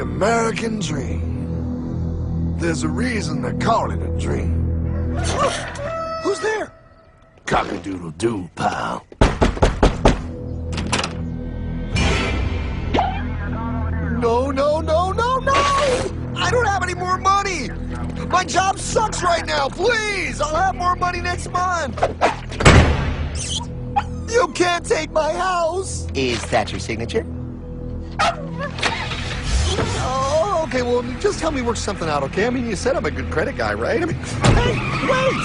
the American dream. There's a reason they call it a dream. Who's there? Cock-a-doodle-doo, pal. No, no, no, no, no! I don't have any more money! My job sucks right now, please! I'll have more money next month! You can't take my house! Is that your signature? Oh, okay, well, just help me work something out, okay? I mean, you said I'm a good credit guy, right? I mean, hey, wait!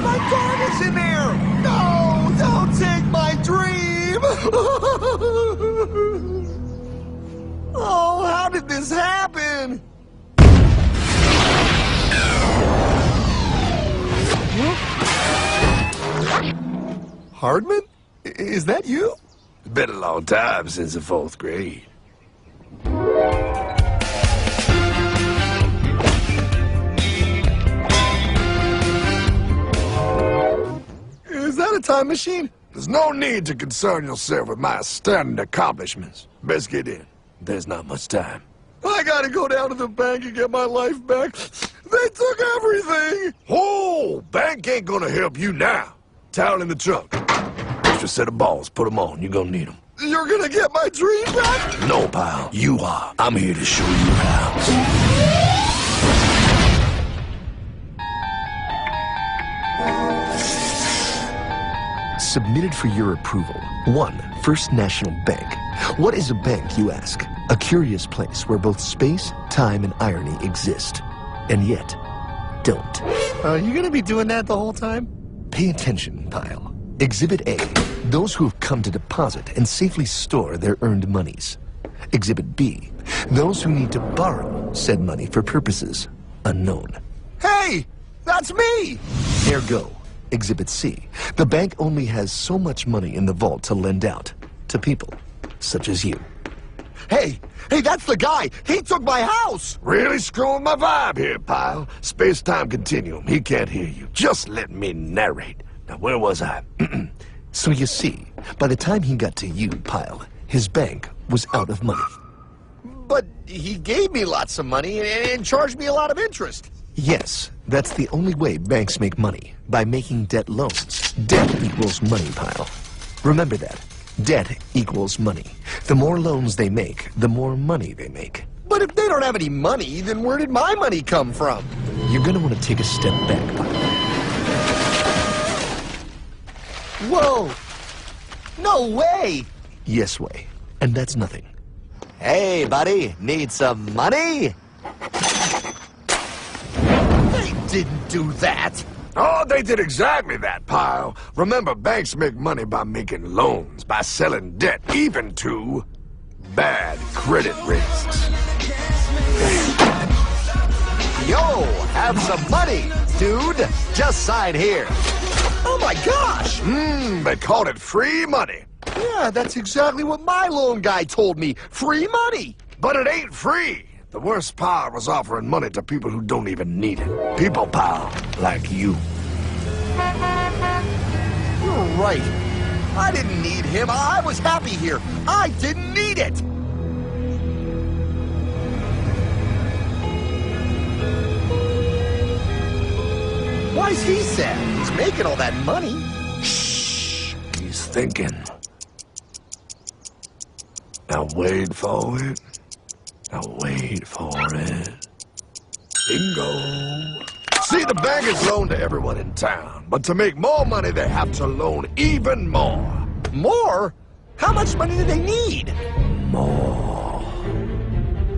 My dog is in there! No, don't take my dream! Oh, how did this happen? Hardman? Is that you? It's been a long time since the 4th grade. Is that a time machine? There's no need to concern yourself with my astounding accomplishments. Best get in. There's not much time. I gotta go down to the bank and get my life back. They took everything! Oh, bank ain't gonna help you now. Towel in the trunk. Extra set of balls. Put them on. You're gonna need them. You're gonna get my dream back? No, pal. You are. I'm here to show you how. Submitted for your approval. 1. First National Bank. What is a bank, you ask? A curious place where both space, time, and irony exist. And yet, don't. You gonna be doing that the whole time? Pay attention, pile. Exhibit A. Those who have come to deposit and safely store their earned monies. Exhibit B. Those who need to borrow said money for purposes unknown. Hey! That's me! Ergo. Exhibit C. The bank only has so much money in the vault to lend out to people such as you. Hey! Hey, that's the guy! He took my house! Really screwing my vibe here, pal. Space-time continuum. He can't hear you. Just let me narrate. Now, where was I? So you see, by the time he got to you, Pile, his bank was out of money. But he gave me lots of money and charged me a lot of interest. Yes, that's the only way banks make money, by making debt loans. Debt equals money, Pile. Remember that. Debt equals money. The more loans they make, the more money they make. But if they don't have any money, then where did my money come from? You're gonna want to take a step back, Pile. Whoa! No way! Yes way. And that's nothing. Hey, buddy, need some money? They didn't do that! Oh, they did exactly that, pal. Remember, banks make money by making loans, by selling debt, even to bad credit risks. Yo, have some money, dude. Just sign here. Oh my gosh! They called it free money. Yeah, that's exactly what my loan guy told me. Free money! But it ain't free. The worst part was offering money to people who don't even need it. People, pal, like you. You're right. I didn't need him. I was happy here. I didn't need it. Why's he sad? He's making all that money. Shh. He's thinking. Now wait for it. Now wait for it. Bingo. See, the bankers loan to everyone in town, but to make more money, they have to loan even more. More? How much money do they need? More.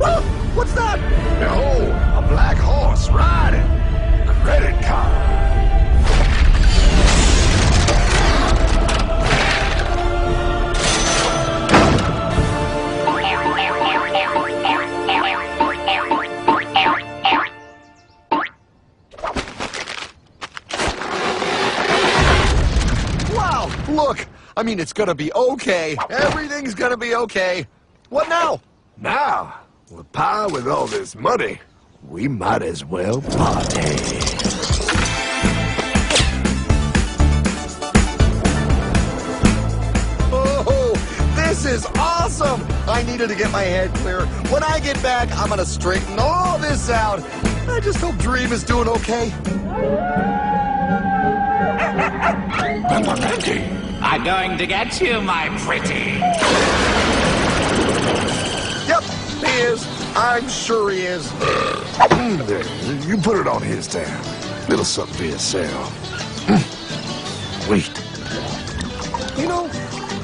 Oh, what's that? Behold, a black horse riding. Credit card. Look, I mean, it's gonna be okay. Everything's gonna be okay. What now? Now, with power with all this money, we might as well party. Oh, this is awesome! awesome! I needed to get my head clear. When I get back, I'm gonna straighten all this out. I just hope Dream is doing okay. I'm going to get you, my pretty. Yep, he is. I'm sure he is. There, you put it on his tab. Little something for yourself. Wait. You know,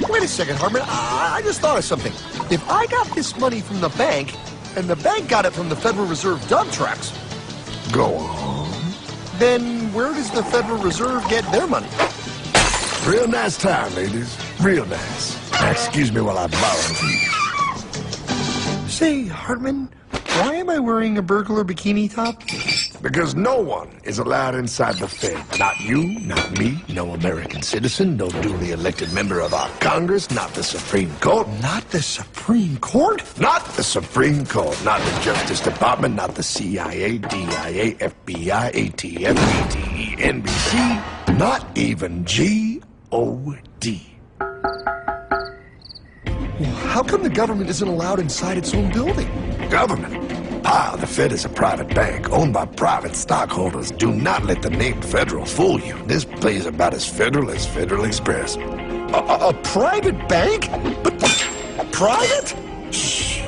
wait a second, Hartman. I just thought of something. If I got this money from the bank, and the bank got it from the Federal Reserve dump trucks, Go on. then where does the Federal Reserve get their money? Real nice time, ladies. Real nice. Now, excuse me while I borrow these. Say, Hartman, why am I wearing a burglar bikini top? Because no one is allowed inside the Fed. Not you, not me, no American citizen, no duly elected member of our Congress, not the Supreme Court. Not the Supreme Court? Not the Supreme Court, not the Justice Department, not the CIA, DIA, FBI, ATF, ETE, NBC, not even G.O.D. How come the government isn't allowed inside its own building? Government? The Fed is a private bank owned by private stockholders. Do not let the name Federal fool you. This place is about as federal as Federal Express. A private bank? But private? Shh.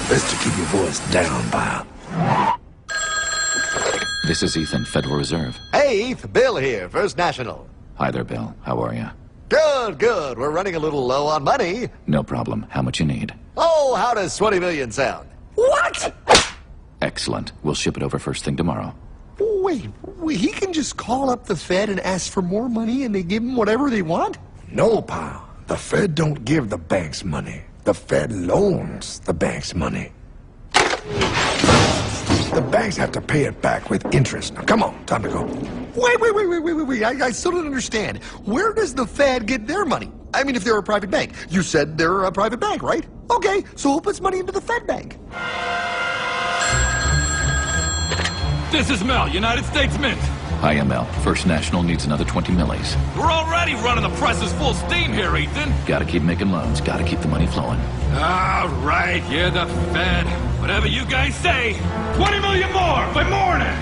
Best to keep your voice down, pal. This is Ethan, Federal Reserve. Hey, Eth, Bill here, First National. Hi there, Bill. How are you? Good, good. We're running a little low on money. No problem. How much you need? Oh, how does 20 million sound? What? Excellent. We'll ship it over first thing tomorrow. Wait, he can just call up the Fed and ask for more money and they give him whatever they want? No, pal. The Fed don't give the banks money. The Fed loans the banks money. The banks have to pay it back with interest. Now, come on, time to go. Wait. I still don't understand. Where does the Fed get their money? I mean, if they're a private bank. You said they're a private bank, right? Okay, so who puts money into the Fed bank? This is Mel, United States Mint. Hi, ML. First National needs another 20 millis. We're already running the presses full steam here, Ethan. Gotta keep making loans. Gotta keep the money flowing. All right, you're the Fed. Whatever you guys say. 20 million more by morning.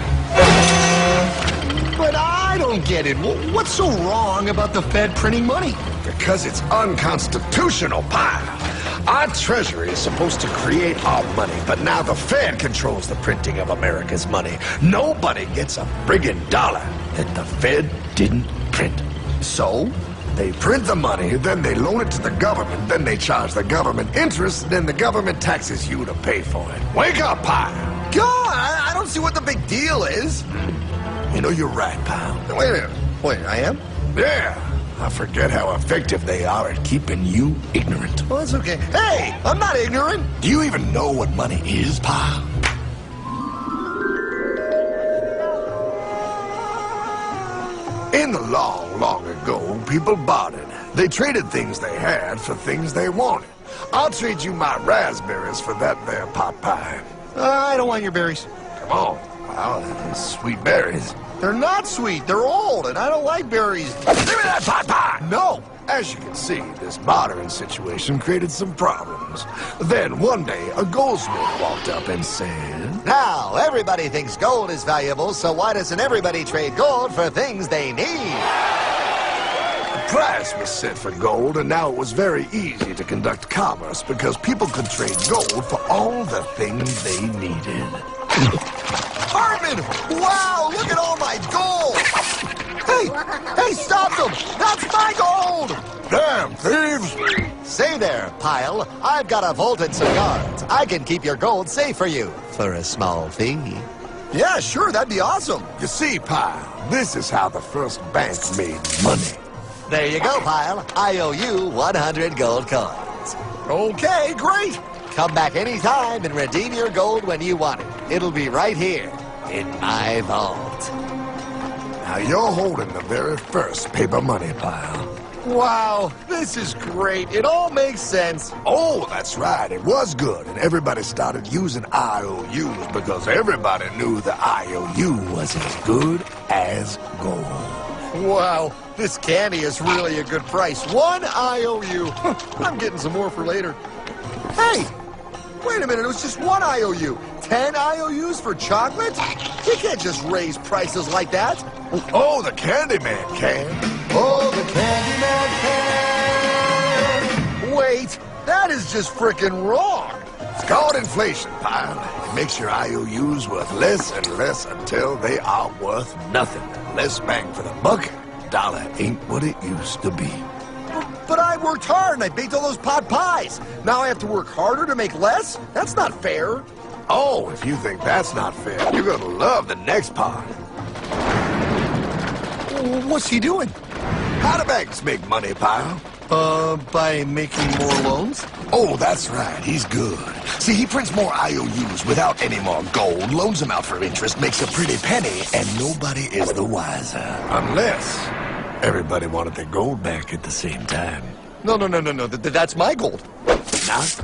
But I don't get it. What's so wrong about the Fed printing money? Because it's unconstitutional, pal. Our Treasury is supposed to create our money, but now the Fed controls the printing of America's money. Nobody gets a friggin' dollar that the Fed didn't print. So? They print the money, then they loan it to the government, then they charge the government interest, then the government taxes you to pay for it. Wake up, pal! God, I don't see what the big deal is. You know, you're right, pal. Wait a minute. Wait, I am? Yeah, I forget how effective they are at keeping you ignorant. Well, that's okay. Hey, I'm not ignorant. Do you even know what money is, pal? In the long, long ago, people bartered. They traded things they had for things they wanted. I'll trade you my raspberries for that there pot pie. I don't want your berries. Come on. Wow, they're sweet berries. They're not sweet. They're old, and I don't like berries. Give me that pot pie! No. As you can see, this bartering situation created some problems. Then, one day, a goldsmith walked up and said, Now, everybody thinks gold is valuable, so why doesn't everybody trade gold for things they need? A price was set for gold, and now it was very easy to conduct commerce because people could trade gold for all the things they needed. Hartman! Wow, look at all my gold! Hey, stop them! That's my gold! Damn thieves! Say there, Pyle. I've got a vault and some guards. I can keep your gold safe for you for a small fee. Yeah, sure, that'd be awesome. You see, pal, this is how the first bank made money. There you go, Pyle. I owe you 100 gold coins. Okay, great. Come back anytime and redeem your gold when you want it. It'll be right here in my vault. Now you're holding the very first paper money, pal. Wow, this is great. It all makes sense. Oh, that's right. It was good, and everybody started using IOUs because everybody knew the IOU was as good as gold. Wow, this candy is really a good price. 1 IOU. I'm getting some more for later. Hey, wait a minute, it was just 1 IOU. 10 IOUs for chocolate? You can't just raise prices like that. Oh, the Candyman can. Oh, the Candyman can. Wait, that is just frickin' wrong. It's called inflation, pal. It makes your IOUs worth less and less until they are worth nothing. Less bang for the buck. Dollar ain't what it used to be. But I worked hard and I baked all those pot pies. Now I have to work harder to make less? That's not fair. Oh, if you think that's not fair, you're gonna love the next part. What's he doing? How do banks make money, pal? By making more loans? Oh, that's right. He's good. See, he prints more IOUs without any more gold, loans them out for interest, makes a pretty penny, and nobody is the wiser. Unless everybody wanted their gold back at the same time. No. That's my gold. Not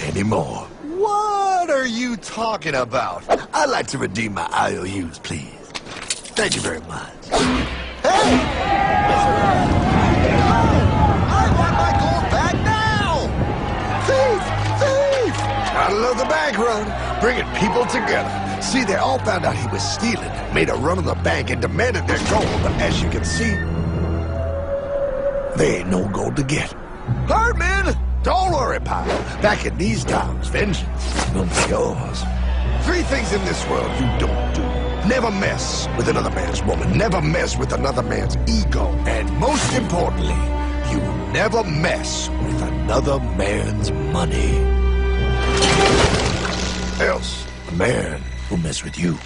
anymore. What are you talking about? I'd like to redeem my IOUs, please. Thank you very much. Hey! I want my gold back now! Thief! I love the bank run, bringing people together. See, they all found out he was stealing, made a run on the bank, and demanded their gold. But as you can see, there ain't no gold to get. Hardman, don't worry, pal. Back in these times, vengeance will be yours. 3 things in this world you don't do. Never mess with another man's woman. Never mess with another man's ego. And most importantly, you never mess with another man's money. Else, a man will mess with you.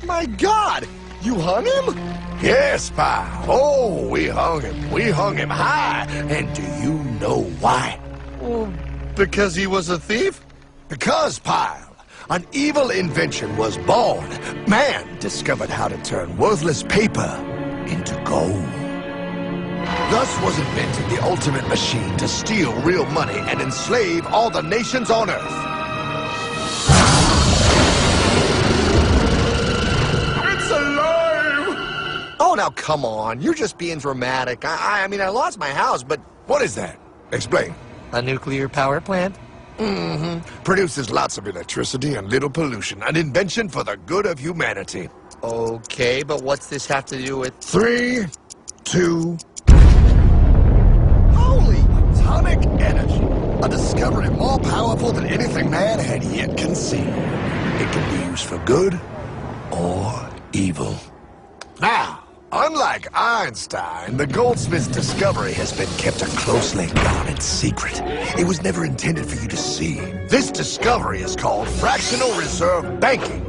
My God! You hung him? Yes, pal. Oh, we hung him. We hung him high. And do you know why? Well, because he was a thief? Because, pal, an evil invention was born. Man discovered how to turn worthless paper into gold. Thus was invented the ultimate machine to steal real money and enslave all the nations on Earth. It's alive! Oh, now come on. You're just being dramatic. I mean, I lost my house, but... What is that? Explain. A nuclear power plant? Produces lots of electricity and little pollution. An invention for the good of humanity. Okay, but what's this have to do with... 3, 2... Holy! Atomic energy. A discovery more powerful than anything man had yet conceived. It can be used for good or evil. Now, unlike Einstein, the goldsmith's discovery has been kept a closely guarded secret. It was never intended for you to see. This discovery is called fractional reserve banking.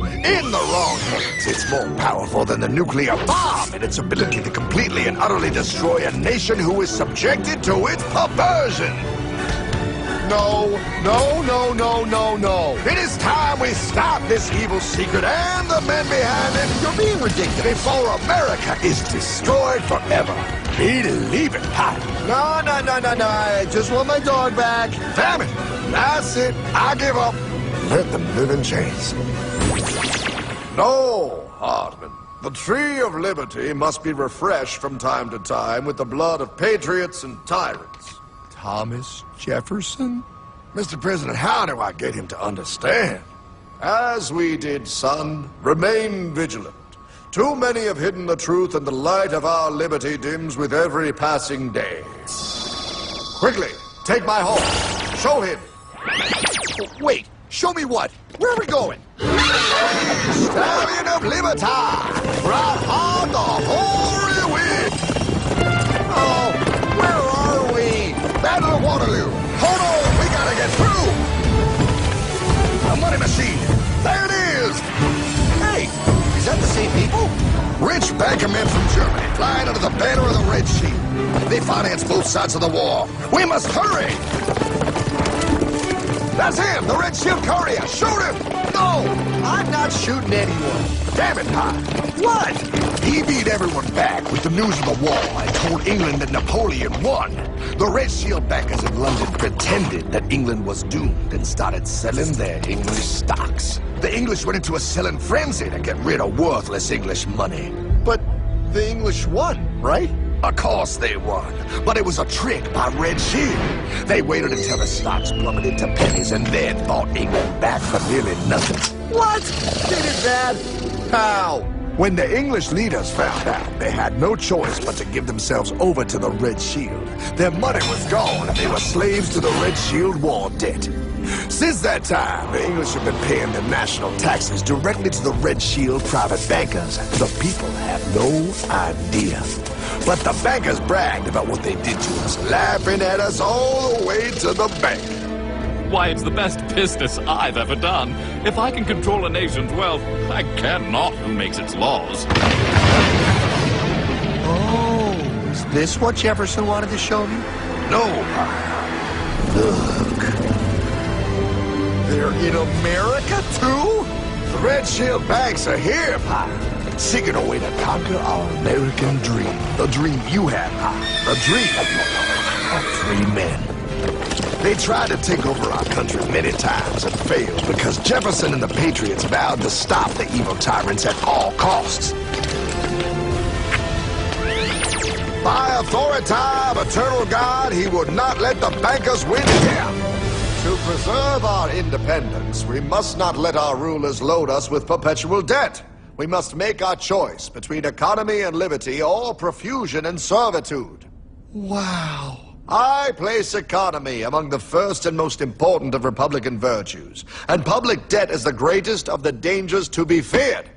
In the wrong hands, it's more powerful than the nuclear bomb in its ability to completely and utterly destroy a nation who is subjected to its perversion. No. It is time we stop this evil secret and the men behind it. You're being ridiculous. Before America is destroyed forever. Believe it, pal. No. I just want my dog back. Damn it. That's it. I give up. Let them live in chains. No, Hardman. The tree of liberty must be refreshed from time to time with the blood of patriots and tyrants. Thomas Jefferson? Mr. President, how do I get him to understand? As we did, son, remain vigilant. Too many have hidden the truth, and the light of our liberty dims with every passing day. Quickly, take my horse. Show him. Wait, show me what? Where are we going? Stallion of Liberty! Ride hard the hoary wind! Oh, where are we? Battle of Waterloo! Hold on, we gotta get through! A money machine! There it is! Hey, is that the same people? Rich bankermen from Germany, flying under the banner of the Red Shield. They finance both sides of the war. We must hurry! That's him, the Red Shield courier! Shoot him! No, I'm not shooting anyone. Damn it, Pop! What? He beat everyone back with the news of the war and told England that Napoleon won. The Red Shield bankers in London pretended that England was doomed and started selling their English stocks. The English went into a selling frenzy to get rid of worthless English money. But The English won, right? Of course they won, but it was a trick by Red Shield. They waited until the stocks plummeted to pennies and then bought England back for nearly nothing. What? They did that? How? When the English leaders found out, they had no choice but to give themselves over to the Red Shield. Their money was gone and they were slaves to the Red Shield war debt. Since that time, the English have been paying their national taxes directly to the Red Shield private bankers. The people have no idea. But the bankers bragged about what they did to us, laughing at us all the way to the bank. Why, it's the best business I've ever done. If I can control a nation's wealth, I care not who makes its laws. Oh, is this what Jefferson wanted to show me? No, look. They're in America, too? The Red Shield banks are here, Pyle, seeking a way to conquer our American dream. The dream you had, Pyle. The dream of free men. They tried to take over our country many times and failed because Jefferson and the Patriots vowed to stop the evil tyrants at all costs. By authority of eternal God, he would not let the bankers win again. To preserve our independence, we must not let our rulers load us with perpetual debt. We must make our choice between economy and liberty or profusion and servitude. Wow. I place economy among the first and most important of Republican virtues, and public debt is the greatest of the dangers to be feared.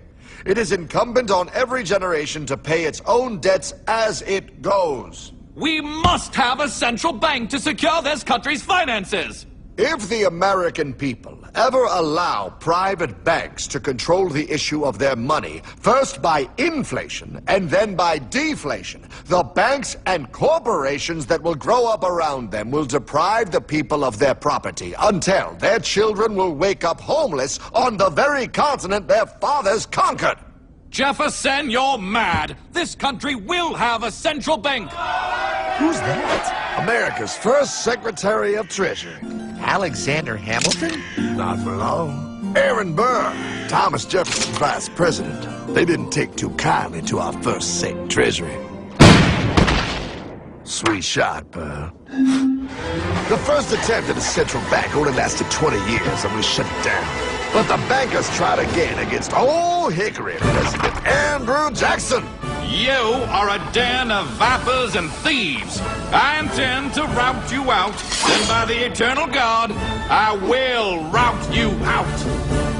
It is incumbent on every generation to pay its own debts as it goes. We must have a central bank to secure this country's finances. If the American people ever allow private banks to control the issue of their money, first by inflation and then by deflation, the banks and corporations that will grow up around them will deprive the people of their property until their children will wake up homeless on the very continent their fathers conquered. Jefferson, you're mad. This country will have a central bank. Who's that? America's first Secretary of Treasury. Alexander Hamilton? Not for long. Aaron Burr, Thomas Jefferson's vice president. They didn't take too kindly to our first Sec Treasury. Sweet shot, Burr. The first attempt at a central bank only lasted 20 years and we shut it down. But the bankers tried again against Old Hickory President Andrew Jackson. You are a den of vipers and thieves. I intend to rout you out, and by the eternal God, I will rout you out.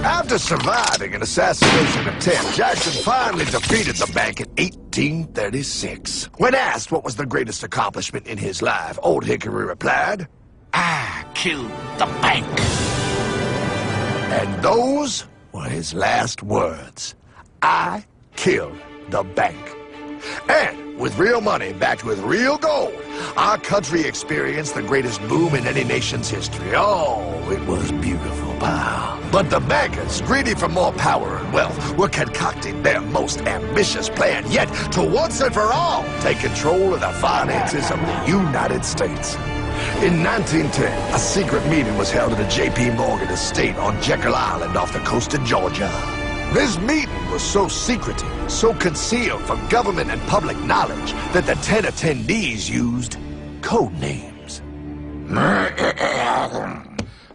After surviving an assassination attempt, Jackson finally defeated the bank in 1836. When asked what was the greatest accomplishment in his life, Old Hickory replied, I killed the bank. and those were his last words. I killed the bank. And with real money backed with real gold, our country experienced the greatest boom in any nation's history. Oh, it was beautiful, pal. But the bankers, greedy for more power and wealth, were concocting their most ambitious plan yet to once and for all take control of the finances of the United States. In 1910, a secret meeting was held at the J.P. Morgan estate on Jekyll Island off the coast of Georgia. This meeting was so secretive, so concealed from government and public knowledge that the 10 attendees used code names.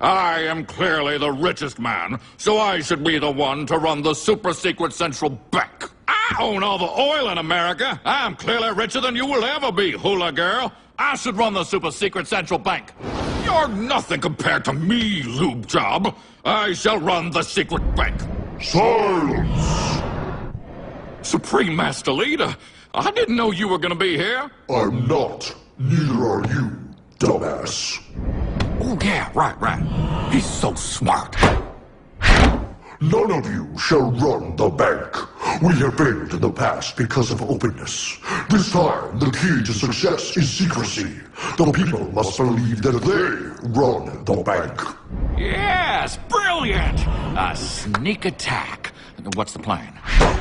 I am clearly the richest man, so I should be the one to run the super-secret central bank. I own all the oil in America. I'm clearly richer than you will ever be, hula girl. I should run the super-secret central bank. You're nothing compared to me, lube job. I shall run the secret bank. Silence! Supreme Master Leader, I didn't know you were gonna be here. I'm not. Neither are you, dumbass. Oh, yeah, right. He's so smart. None of you shall run the bank. We have failed in the past because of openness. This time, the key to success is secrecy. The people must believe that they run the bank. Yes, brilliant! A sneak attack. What's the plan?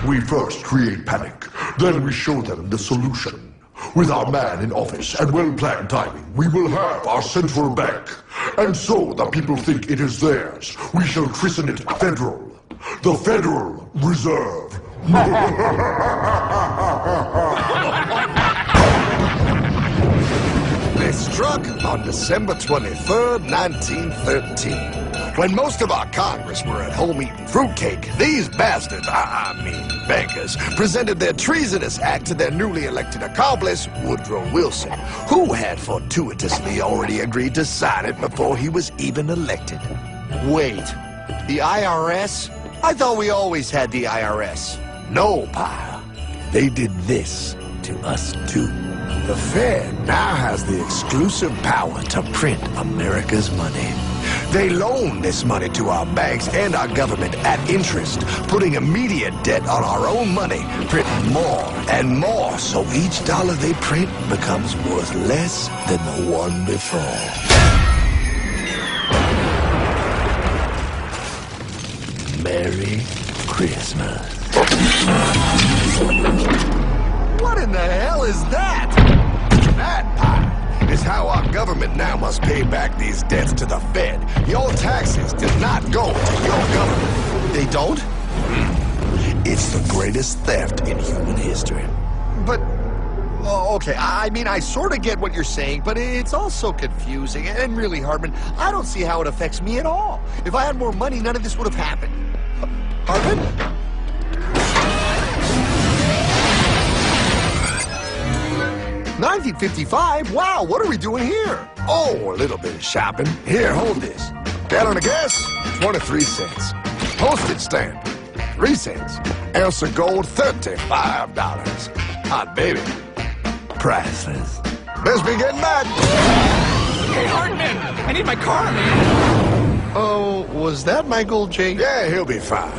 We first create panic, then we show them the solution. With our man in office and well-planned timing, we will have our central bank. And so the people think it is theirs. We shall christen it Federal. The Federal Reserve They struck on December 23rd, 1913. When most of our Congress were at home eating fruitcake, these bastards, I mean bankers, presented their treasonous act to their newly elected accomplice, Woodrow Wilson, who had fortuitously already agreed to sign it before he was even elected. Wait, the IRS? I thought we always had the IRS. No, pal. They did this to us, too. The Fed now has the exclusive power to print America's money. They loan this money to our banks and our government at interest, putting immediate debt on our own money, printing more and more, so each dollar they print becomes worth less than the one before. Merry Christmas. What in the hell is that? That, pal, is how our government now must pay back these debts to the Fed. Your taxes do not go to your government. They don't? It's the greatest theft in human history. But, oh, okay, I mean, I sort of get what you're saying, but it's also confusing. And really, Hartman, I don't see how it affects me at all. If I had more money, none of this would have happened. Hartman? 1955? Wow, what are we doing here? Oh, a little bit of shopping. Here, hold this. Gallon of gas, 23 cents. Postage stamp, 3 cents. Ounce of gold, $35. Hot baby. Priceless. Best be getting back. Hey, Hartman! I need my car, man! Oh, was that my gold chain? Yeah, he'll be fine.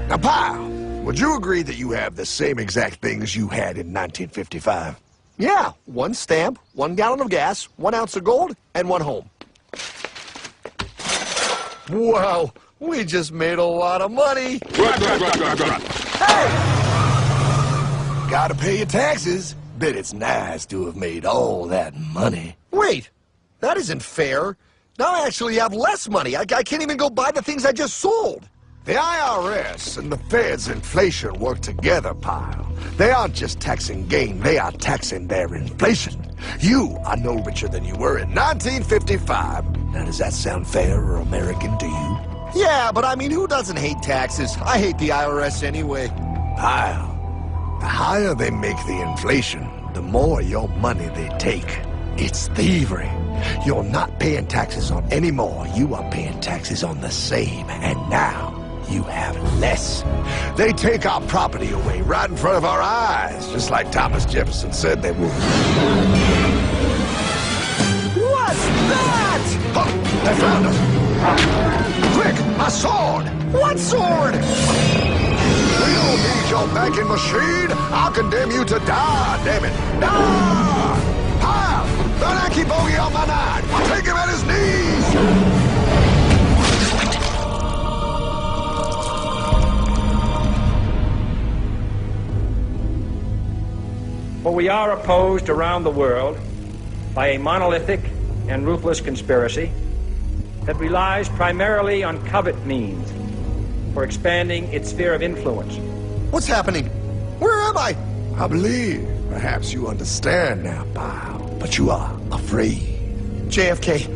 Now, pal, would you agree that you have the same exact things you had in 1955? Yeah, 1 stamp, 1 gallon of gas, 1 ounce of gold, and 1 home. Wow, we just made a lot of money. Hey! Gotta pay your taxes. Bet it's nice to have made all that money. Wait, that isn't fair. Now I actually have less money. I can't even go buy the things I just sold. The IRS and the Fed's inflation work together, pal. They aren't just taxing gain, they are taxing their inflation. You are no richer than you were in 1955. Now, does that sound fair or American to you? Yeah, but I mean, who doesn't hate taxes? I hate the IRS anyway. Pal, the higher they make the inflation, the more your money they take. It's thievery. You're not paying taxes on any more. You are paying taxes on the same. And now, you have less. They take our property away right in front of our eyes, just like Thomas Jefferson said they would. What's that? Oh, they found us. Quick, a sword! What sword? We don't need your banking machine. I'll condemn you to die, damn it. Die! Pile! The lanky bogey on my 9. Take him at his knees! For we are opposed around the world by a monolithic and ruthless conspiracy that relies primarily on covert means for expanding its sphere of influence. What's happening? Where am I? I believe perhaps you understand now, pal, but you are afraid. JFK.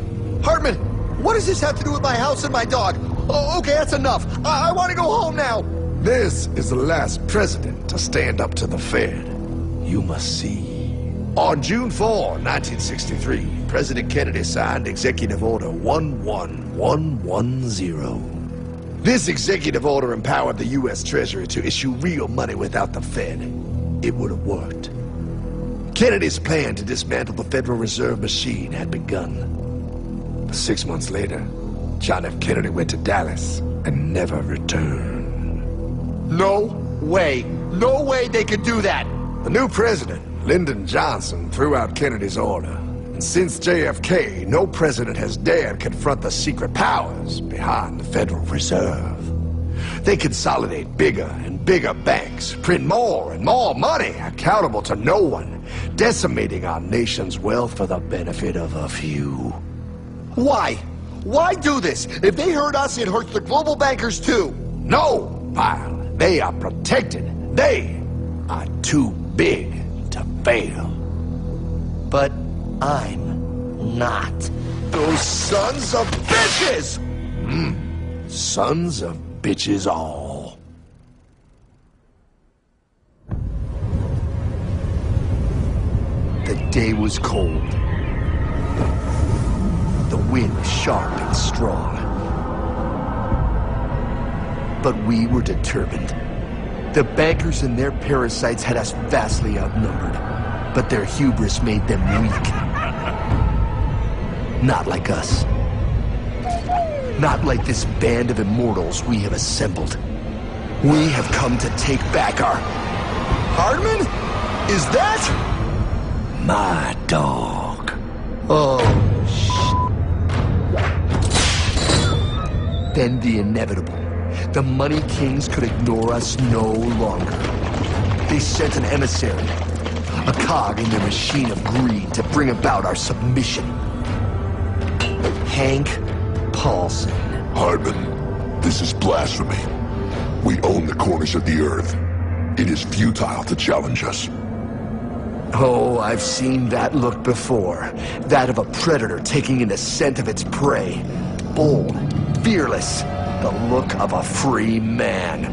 Hartman, what does this have to do with my house and my dog? Oh, okay, that's enough. I want to go home now. This is the last president to stand up to the Fed. You must see. On June 4, 1963, President Kennedy signed Executive Order 11110. This executive order empowered the U.S. Treasury to issue real money without the Fed. It would have worked. Kennedy's plan to dismantle the Federal Reserve machine had begun. But 6 months later, John F. Kennedy went to Dallas and never returned. No way. No way they could do that. The new president, Lyndon Johnson, threw out Kennedy's order. And since JFK, no president has dared confront the secret powers behind the Federal Reserve. They consolidate bigger and bigger banks, print more and more money, accountable to no one, decimating our nation's wealth for the benefit of a few. Why? Why do this? If they hurt us, it hurts the global bankers too. No, pal. They are protected. They are too big to fail. But I'm not. Those sons of bitches! Sons of bitches all. The day was cold. The wind sharp and strong. But we were determined. The bankers and their parasites had us vastly outnumbered, but their hubris made them weak. Not like us. Not like this band of immortals we have assembled. We have come to take back our... Hardman? Is that... My dog. Oh, Then the inevitable. The Money Kings could ignore us no longer. They sent an emissary, a cog in their machine of greed to bring about our submission. Hank Paulson. Hardman, this is blasphemy. We own the corners of the earth. It is futile to challenge us. Oh, I've seen that look before. That of a predator taking in the scent of its prey. Bold, fearless, the look of a free man.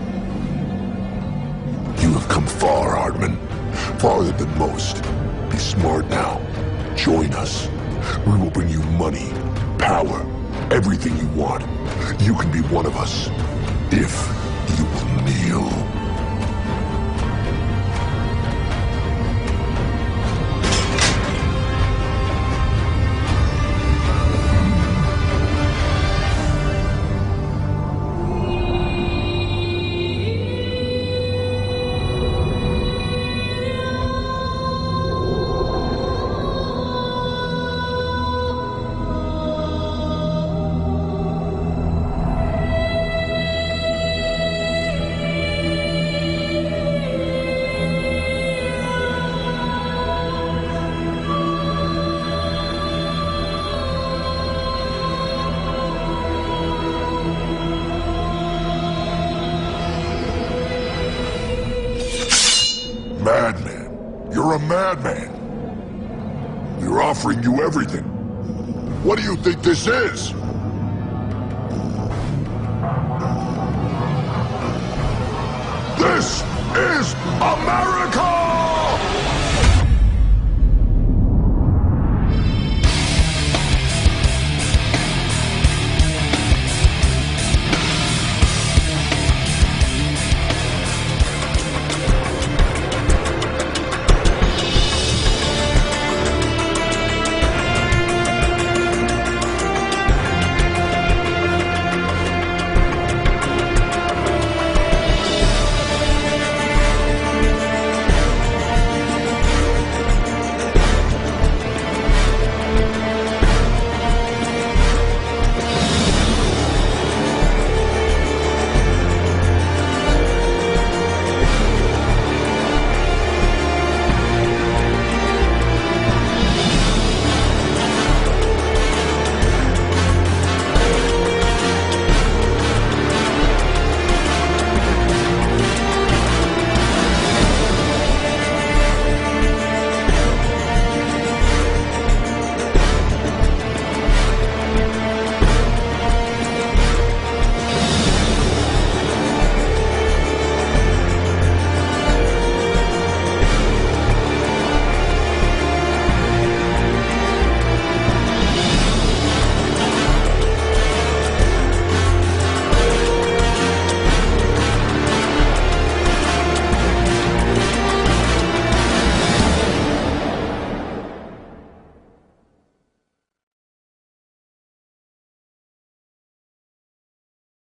You have come far, Hardman. Farther than most. Be smart now. Join us. We will bring you money, power, everything you want. You can be one of us, if you will kneel. Madman. You're a madman. We're offering you everything. What do you think this is? This is America!